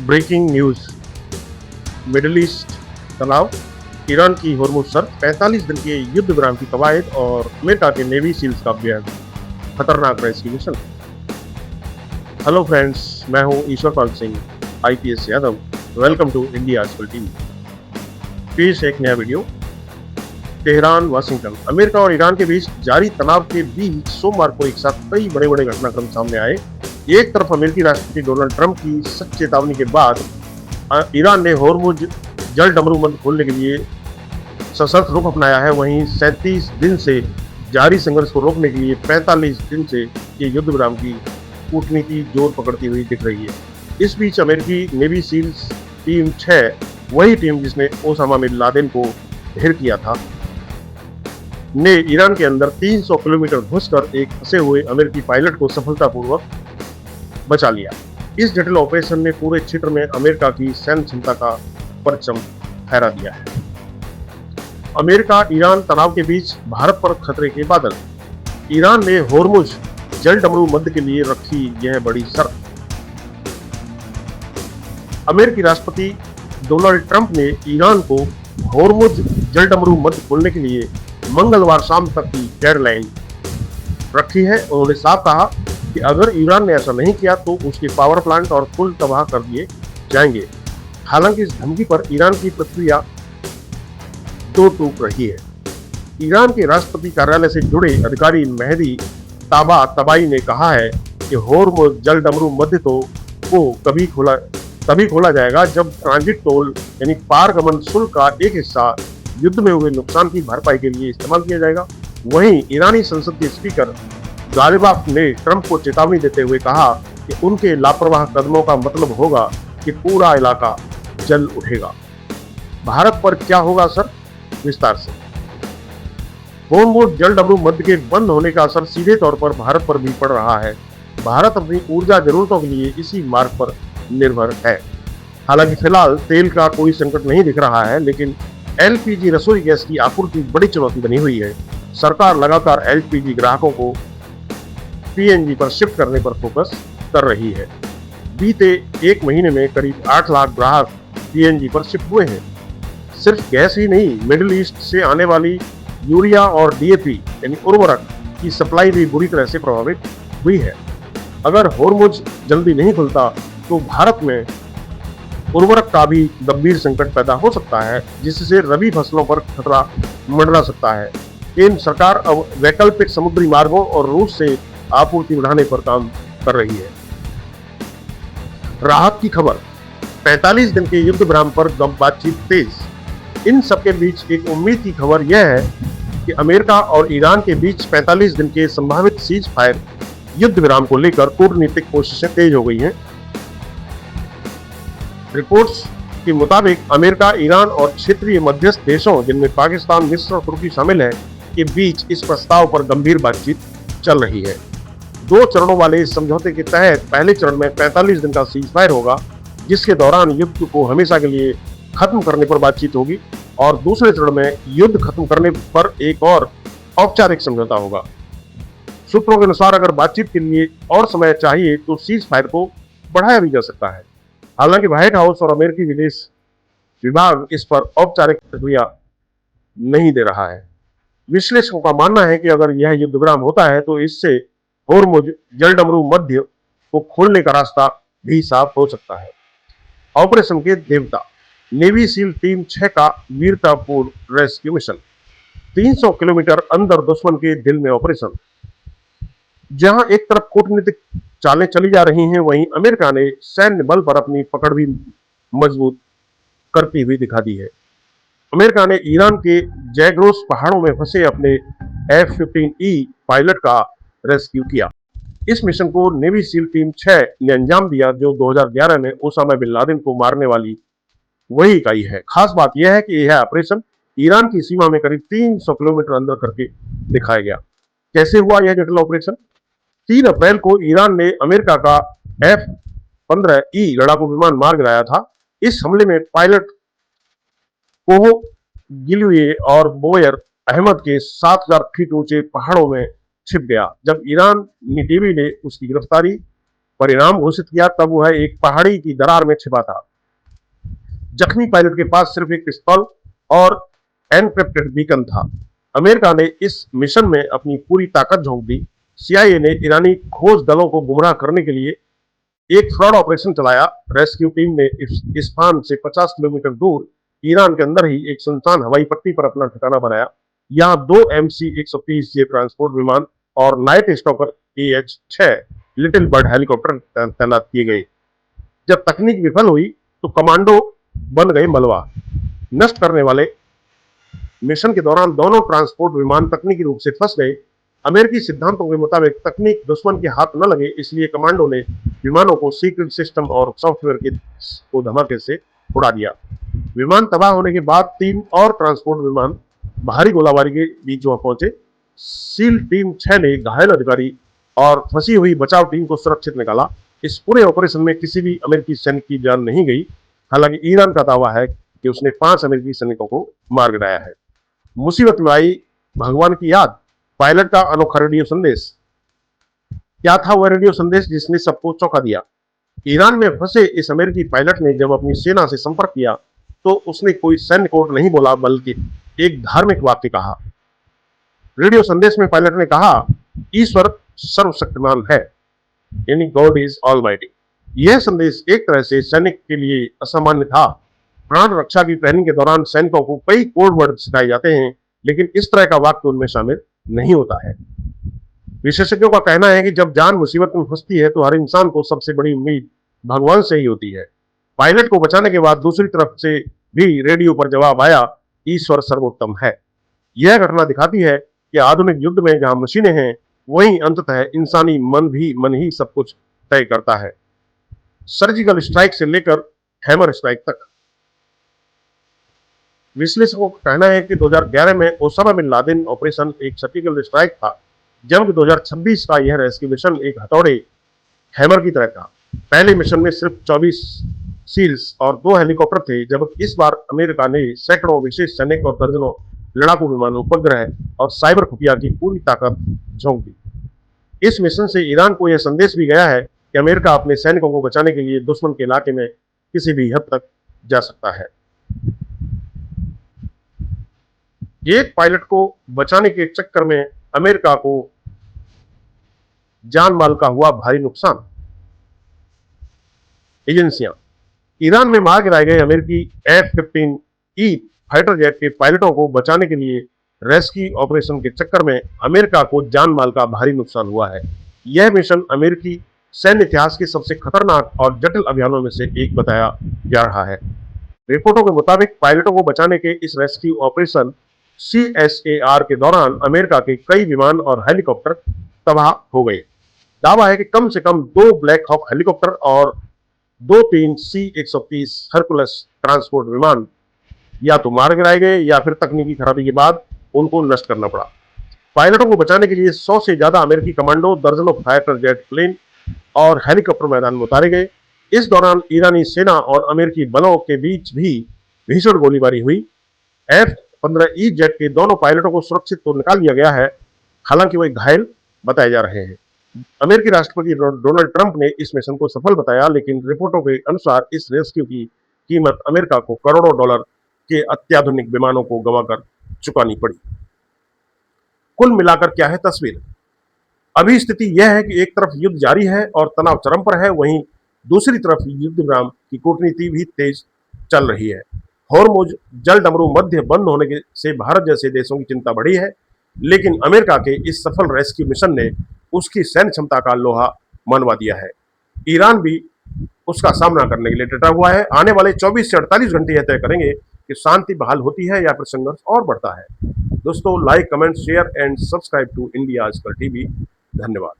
Breaking news. Middle East तनाव, Iran की Hormuz शर्त, 45 दिन के युद्ध विराम की कवायद और अमेरिका के नेवी सील्स का बयान, खतरनाक रेस्क्यू मिशन। हेलो फ्रेंड्स, मैं हूं Ishwar Pal Singh, IPS Yadav. Welcome to India Aajkal TV. पेश एक नया वीडियो। तेहरान वाशिंगटन, अमेरिका और ईरान के बीच जारी तनाव के बीच सोमवार को एक साथ कई बड़े बड़े घटनाक्रम सामने आए। एक तरफ अमेरिकी राष्ट्रपति डोनाल्ड ट्रंप की सख्त चेतावनी के बाद ईरान ने होर्मुज जल डमरूबंद खोलने के लिए सशर्त रुख अपनाया है। वहीं 37 दिन से जारी संघर्ष को रोकने के लिए 45 दिन से ये युद्ध विराम की कूटनीति जोर पकड़ती हुई दिख रही है। इस बीच अमेरिकी नेवी सील्स टीम 6, वही टीम जिसने ओसामा बिन लादेन को ढेर किया था, ने ईरान के अंदर 300 किलोमीटर घुसकर एक फंसे हुए अमेरिकी पायलट को सफलतापूर्वक बचा लिया। इस जटिल ऑपरेशन ने पूरे क्षेत्र में अमेरिका की सैन्य क्षमता का परचम फहरा दिया है। अमेरिका ईरान तनाव के बीच भारत पर खतरे के बादल। ईरान ने होर्मुज जल डमरूबंद के लिए रखी यह बड़ी शर्त। अमेरिकी राष्ट्रपति डोनाल्ड ट्रंप ने ईरान को होर्मुज जल डमरूबंद खोलने के लिए मंगलवार शाम तक की डेडलाइन रखी है। उन्होंने साफ कहा कि अगर ईरान ने ऐसा नहीं किया तो उसके पावर प्लांट और पुल तबाह कर दिए जाएंगे। हालांकि इस धमकी पर ईरान की प्रतिक्रिया दो टूक रही है। ईरान के राष्ट्रपति कार्यालय से जुड़े अधिकारी मेहदी ताबाताबाई ने कहा है कि होर्मुज जल डमरूबंद को तभी खोला जाएगा जब ट्रांजिट टोल यानी पारगमन शुल्क का एक हिस्सा युद्ध में हुए नुकसान की भरपाई के लिए इस्तेमाल किया जाएगा। वहीं ईरानी संसद के स्पीकर गालिबाफ ने ट्रंप को चेतावनी देते हुए कहा कि उनके लापरवाह कदमों का मतलब होगा कि पूरा इलाका जल उठेगा। भारत पर क्या होगा असर, विस्तार से। होर्मुज जल डमरूबंद के बंद होने का असर सीधे तौर पर भारत पर भी पड़ रहा है। भारत अपनी ऊर्जा जरूरतों के लिए इसी मार्ग पर निर्भर है। हालांकि फिलहाल तेल का कोई संकट नहीं दिख रहा है, लेकिन एलपीजी रसोई गैस की आपूर्ति बड़ी चुनौती बनी हुई है। सरकार लगातार एलपीजी ग्राहकों को पीएनजी पर शिफ्ट करने पर फोकस कर रही है। बीते एक महीने में करीब 8 लाख ग्राहक पीएनजी पर शिफ्ट हुए हैं। सिर्फ गैस ही नहीं, मिडिल ईस्ट से आने वाली यूरिया और डीएपी यानी उर्वरक की सप्लाई भी बुरी तरह से प्रभावित हुई है। अगर होर्मुज जल्दी नहीं खुलता तो भारत में उर्वरक का भी गंभीर संकट पैदा हो सकता है, जिससे रबी फसलों पर खतरा मंडरा सकता है। केंद्र सरकार अब वैकल्पिक समुद्री मार्गों और रूस से आपूर्ति बढ़ाने पर काम कर रही है। राहत की खबर, 45 दिन के युद्ध विराम पर बातचीत तेज। इन सबके बीच एक उम्मीद की खबर यह है कि अमेरिका और ईरान के बीच 45 दिन के संभावित सीज फायर युद्ध विराम को लेकर कूटनीतिक कोशिशें तेज हो गई हैं। रिपोर्ट्स के मुताबिक अमेरिका, ईरान और क्षेत्रीय मध्यस्थ देशों जिनमें पाकिस्तान, मिस्र और तुर्की शामिल है, के बीच इस प्रस्ताव पर गंभीर बातचीत चल रही है। 2 चरणों वाले इस समझौते के तहत पहले चरण में 45 दिन का सीज फायर होगा, जिसके दौरान युद्ध को हमेशा के लिए खत्म करने पर बातचीत होगी, और दूसरे चरण में युद्ध खत्म करने पर एक और औपचारिक समझौता होगा। सूत्रों के अनुसार अगर बातचीत के लिए और समय चाहिए तो सीज फायर को बढ़ाया भी जा सकता है। हालांकि व्हाइट हाउस और अमेरिकी विदेश विभाग इस पर औपचारिक प्रतिक्रिया नहीं दे रहा है। विश्लेषकों का मानना है कि अगर यह युद्ध विराम होता है तो इससे होर्मुज जल डमरूबंद को खोलने का रास्ता भी साफ हो सकता है। ऑपरेशन के देवता, नेवी सील टीम 6 का वीरतापूर्ण रेस्क्यू मिशन। 300 किलोमीटर अंदर दुश्मन के दिल में ऑपरेशन। जहां एक तरफ कूटनीतिक चालें चली जा रही हैं, वहीं अमेरिका ने सैन्य बल पर अपनी पकड़ भी मजबूत करती हुई दिखा दी है। अमेरिका ने ईरान के जैग्रोस पहाड़ों में फंसे अपने F-15E पायलट का रेस्क्यू किया। इस मिशन को नेवी सील टीम 6 ने अंजाम दिया, जो 2011 में ओसामा बिन लादेन को मारने वाली वही इकाई है। खास बात यह है कि यह ऑपरेशन ईरान की सीमा में करीब 300 किलोमीटर अंदर करके दिखाया गया। कैसे हुआ यह जटिल ऑपरेशन? 3 अप्रैल को ईरान ने अमेरिका का F-15E लड़ाकू विमान मार गिराया था। इस हमले में पायलट कोहो गिलुए और बोयर अहमद के 7000 फीट ऊंचे पहाड़ों में छिप गया। जब ईरान नेवी ने उसकी गिरफ्तारी परिणाम घोषित किया तब वह एक पहाड़ी की दरार में छिपा था। जख्मी पायलट के पास सिर्फ एक पिस्तौल और एनक्रिप्टेड बीकन था। अमेरिका ने इस मिशन में अपनी पूरी ताकत झोंक दी। सीआईए ने ईरानी खोज दलों को गुमराह करने के लिए एक फ्रॉड ऑपरेशन चलाया। रेस्क्यू टीम ने इस्फहान से 50 किलोमीटर दूर ईरान के अंदर ही एक सुनसान हवाई पट्टी पर अपना ठिकाना बनाया। यहाँ 2 MC-130J ट्रांसपोर्ट विमान और night stalker AH-6 little bird helicopter तैनात किए गए। जब तकनीक विफल हुई तो कमांडो बन गए मलबा। नष्ट करने वाले मिशन के दौरान दोनों ट्रांसपोर्ट विमान तकनीकी रूप से फंस गए। अमेरिकी सिद्धांतों के मुताबिक तकनीक दुश्मन के हाथ न लगे, इसलिए कमांडो ने विमानों को सीक्रेट सिस्टम और सॉफ्टवेयर को धमाके से उड़ा दिया। विमान तबाह होने के बाद 3 और ट्रांसपोर्ट विमान भारी गोलाबारी के बीच वहां पहुंचे। सील टीम 6 ने घायल अधिकारी और फंसी हुई बचाव टीम को सुरक्षित निकाला। इस पूरे ऑपरेशन में किसी भी अमेरिकी सैनिक की जान नहीं गई। हालांकि ईरान का दावा है कि उसने 5 अमेरिकी सैनिकों को मार गिराया है। मुसीबत में आई भगवान की याद, पायलट का अनोखा रेडियो संदेश। क्या था वह रेडियो संदेश जिसने सबको चौंका दिया? ईरान में फंसे इस अमेरिकी पायलट ने जब अपनी सेना से संपर्क किया तो उसने कोई सैन्य कोड नहीं बोला, बल्कि एक धार्मिक वाक्य कहा। रेडियो संदेश में पायलट ने कहा, ईश्वर सर्वशक्तिमान है, यानी गॉड इज ऑलमाइटी। यह संदेश एक तरह से सैनिक के लिए असामान्य था। प्राण रक्षा की ट्रेनिंग के दौरान सैनिकों को कई कोड वर्ड सिखाए जाते हैं, लेकिन इस तरह का वाक्य उनमें शामिल नहीं होता है। विशेषज्ञों का कहना है कि जब जान मुसीबत में फंसती है तो हर इंसान को सबसे बड़ी उम्मीद भगवान से ही होती है। पायलट को बचाने के बाद दूसरी तरफ से भी रेडियो पर जवाब आया, ईश्वर सर्वोत्तम है। यह घटना दिखाती है कि आधुनिक युद्ध में जहां मशीनें हैं, वहीं अंततः इंसानी मन ही सब कुछ तय करता है। सर्जिकल स्ट्राइक से लेकर हैमर स्ट्राइक तक। विश्लेषकों का कहना है कि 2011 में ओसामा बिन लादेन ऑपरेशन एक सर्जिकल स्ट्राइक था, जबकि 2026 का यह रेस्क्यू मिशन एक हथौड़े हैमर की तरह था। पहले मिशन में सिर्फ 24 सील्स और 2 हेलीकॉप्टर थे, जबकि इस बार अमेरिका ने सैकड़ों विशेष सैनिक और दर्जनों लड़ाकू विमान, उपग्रह और साइबर खुफिया की पूरी ताकत झोंक दी। इस मिशन से ईरान को यह संदेश भी गया है कि अमेरिका अपने सैनिकों को बचाने के लिए दुश्मन के इलाके में किसी भी हद तक जा सकता है। एक पायलट को बचाने के चक्कर में अमेरिका को जान माल का हुआ भारी नुकसान। एजेंसियां। ईरान में मार गिराए गए अमेरिकी F-15E फाइटर जेट के पायलटों को बचाने के लिए रेस्क्यू ऑपरेशन के चक्कर में अमेरिका को जान माल का भारी नुकसान हुआ है। यह मिशन अमेरिकी सैन्य इतिहास के सबसे खतरनाक और जटिल अभियानों में से एक बताया जा रहा है। रिपोर्टों के मुताबिक पायलटों को बचाने के इस रेस्क्यू ऑपरेशन CSAR के दौरान अमेरिका के कई विमान और हेलीकॉप्टर तबाह हो गए। दावा है कि कम से कम 2 ब्लैक हॉक हेलीकॉप्टर और 2-3 C-130 हरकुलस ट्रांसपोर्ट विमान या तो मार गिराए गए या फिर तकनीकी खराबी के बाद उनको नष्ट करना पड़ा। पायलटों को बचाने के लिए 100 से ज्यादा अमेरिकी कमांडो, दर्जनों फाइटर जेट प्लेन और हेलीकॉप्टर मैदान में उतारे गए। इस दौरान ईरानी सेना और अमेरिकी बलों के बीच भी भीषण गोलीबारी हुई। F-15E जेट के दोनों पायलटों को सुरक्षित तो निकाल लिया गया है, हालांकि वे घायल बताए जा रहे हैं। अमेरिकी राष्ट्रपति डोनाल्ड ट्रंप ने इस मिशन को सफल बताया, लेकिन रिपोर्टों के अनुसार इस रेस्क्यू की कीमत अमेरिका को करोड़ों डॉलर के अत्याधुनिक विमानों को गंवाकर चुकानी पड़ी। कुल मिलाकर क्या है तस्वीर? अभी स्थिति यह है कि एक तरफ युद्ध जारी है और तनाव चरम पर है, वहीं दूसरी तरफ युद्ध विराम की कूटनीति भी तेज चल रही है। हॉर्मुज जल डमरू मध्य बंद होने से भारत जैसे देशों की चिंता बढ़ी है, लेकिन अमेरिका के इस सफल रेस्क्यू मिशन ने उसकी सैन्य क्षमता का लोहा मनवा दिया है। ईरान भी उसका सामना करने के लिए डटा हुआ है। आने वाले 24 से 48 घंटे यह तय करेंगे कि शांति बहाल होती है या फिर संघर्ष और बढ़ता है। दोस्तों, like, comment, share and subscribe to India Aajkal TV. धन्यवाद।